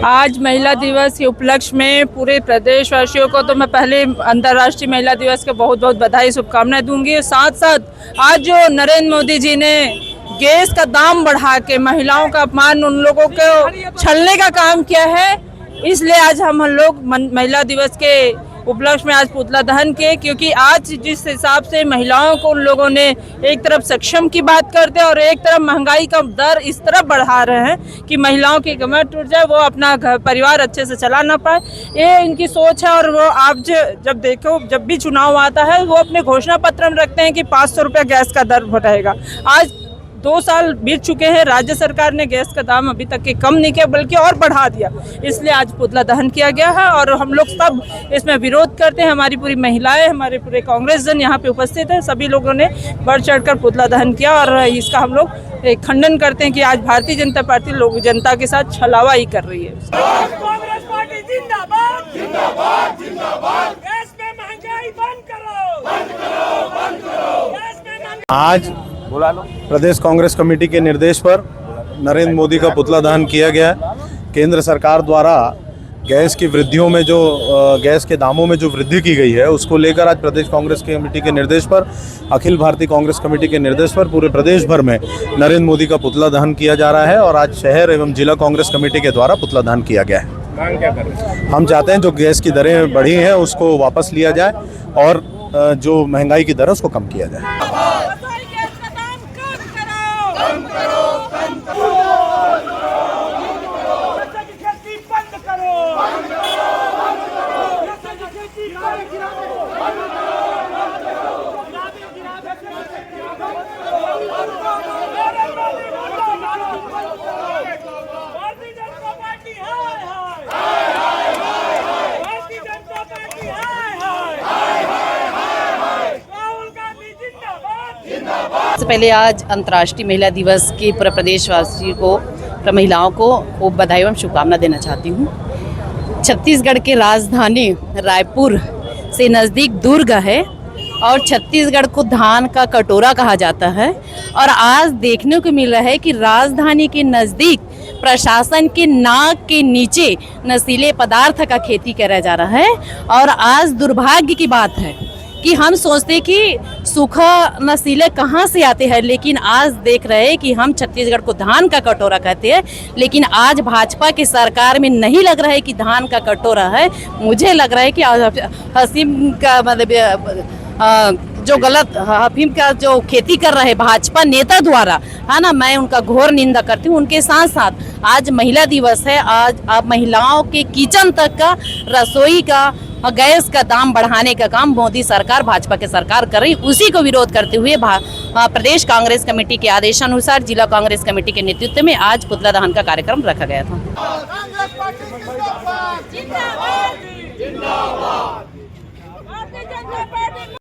आज महिला दिवस के उपलक्ष्य में पूरे प्रदेशवासियों को तो मैं पहले अंतर्राष्ट्रीय महिला दिवस के बहुत बहुत बधाई शुभकामनाएं दूंगी। साथ साथ आज जो नरेंद्र मोदी जी ने गैस का दाम बढ़ा के महिलाओं का अपमान, उन लोगों को छलने का काम किया है, इसलिए आज हम लोग महिला दिवस के उपलक्ष्य में आज पुतला दहन किए। क्योंकि आज जिस हिसाब से महिलाओं को उन लोगों ने एक तरफ सक्षम की बात करते हैं और एक तरफ महंगाई का दर इस तरफ बढ़ा रहे हैं कि महिलाओं की कमर टूट जाए, वो अपना घर परिवार अच्छे से चला ना पाए, ये इनकी सोच है। और वो आप जब देखो, जब भी चुनाव आता है वो अपने घोषणा पत्र में रखते हैं कि 500 रुपये गैस का दर बढ़ाएगा। आज 2 साल बीत चुके हैं, राज्य सरकार ने गैस का दाम अभी तक के कम नहीं किया बल्कि और बढ़ा दिया। इसलिए आज पुतला दहन किया गया है और हम लोग सब इसमें विरोध करते हैं। हमारी पूरी महिलाएं, हमारे पूरे कांग्रेस जन यहाँ पे उपस्थित है, सभी लोगों ने बढ़ चढ़कर पुतला दहन किया और इसका हम लोग एक खंडन करते हैं कि आज भारतीय जनता पार्टी लोग जनता के साथ छलावा ही कर रही है। कांग्रेस पार्टी जिंदाबाद जिंदाबाद जिंदाबाद। गैस में महंगाई बंद करो, बंद करो, बंद करो। गैस में महंगाई। आज प्रदेश कांग्रेस कमेटी के निर्देश पर नरेंद्र मोदी का पुतला दहन किया गया है। केंद्र सरकार द्वारा गैस की वृद्धियों में जो गैस के दामों में जो वृद्धि की गई है, उसको लेकर आज प्रदेश कांग्रेस कमेटी के निर्देश पर, अखिल भारतीय कांग्रेस कमेटी के निर्देश पर पूरे प्रदेश भर में नरेंद्र मोदी का पुतला दहन किया जा रहा है। और आज शहर एवं जिला कांग्रेस कमेटी के द्वारा पुतला दहन किया गया है। मांग क्या कर रहे हैं? हम चाहते हैं जो गैस की दरें बढ़ी हैं उसको वापस लिया जाए और जो महंगाई की दर है उसको कम किया जाए। सबसे पहले आज अंतर्राष्ट्रीय महिला दिवस के पूरे प्रदेशवासियों को, महिलाओं को खूब बधाई एवं शुभकामना देना चाहती हूँ। छत्तीसगढ़ के राजधानी रायपुर से नज़दीक दुर्ग है और छत्तीसगढ़ को धान का कटोरा कहा जाता है। और आज देखने को मिल रहा है कि राजधानी के नज़दीक प्रशासन के नाक के नीचे नशीले पदार्थ का खेती करा जा रहा है। और आज दुर्भाग्य की बात है कि हम सोचते कि सूखा नशीले कहाँ से आते हैं, लेकिन आज देख रहे हैं कि हम छत्तीसगढ़ को धान का कटोरा कहते हैं। लेकिन आज भाजपा की सरकार में नहीं लग रहा है कि धान का कटोरा है, मुझे लग रहा है कि हसीम का मतलब जो गलत अफीम का जो खेती कर रहे भाजपा नेता द्वारा, है ना, मैं उनका घोर निंदा करती हूँ। उनके साथ साथ आज महिला दिवस है, आज आप महिलाओं के किचन तक का, रसोई का, गैस का दाम बढ़ाने का काम मोदी सरकार, भाजपा की सरकार कर रही, उसी को विरोध करते हुए प्रदेश कांग्रेस कमेटी के आदेशानुसार जिला कांग्रेस कमेटी के नेतृत्व में आज पुतला दहन का कार्यक्रम रखा गया था।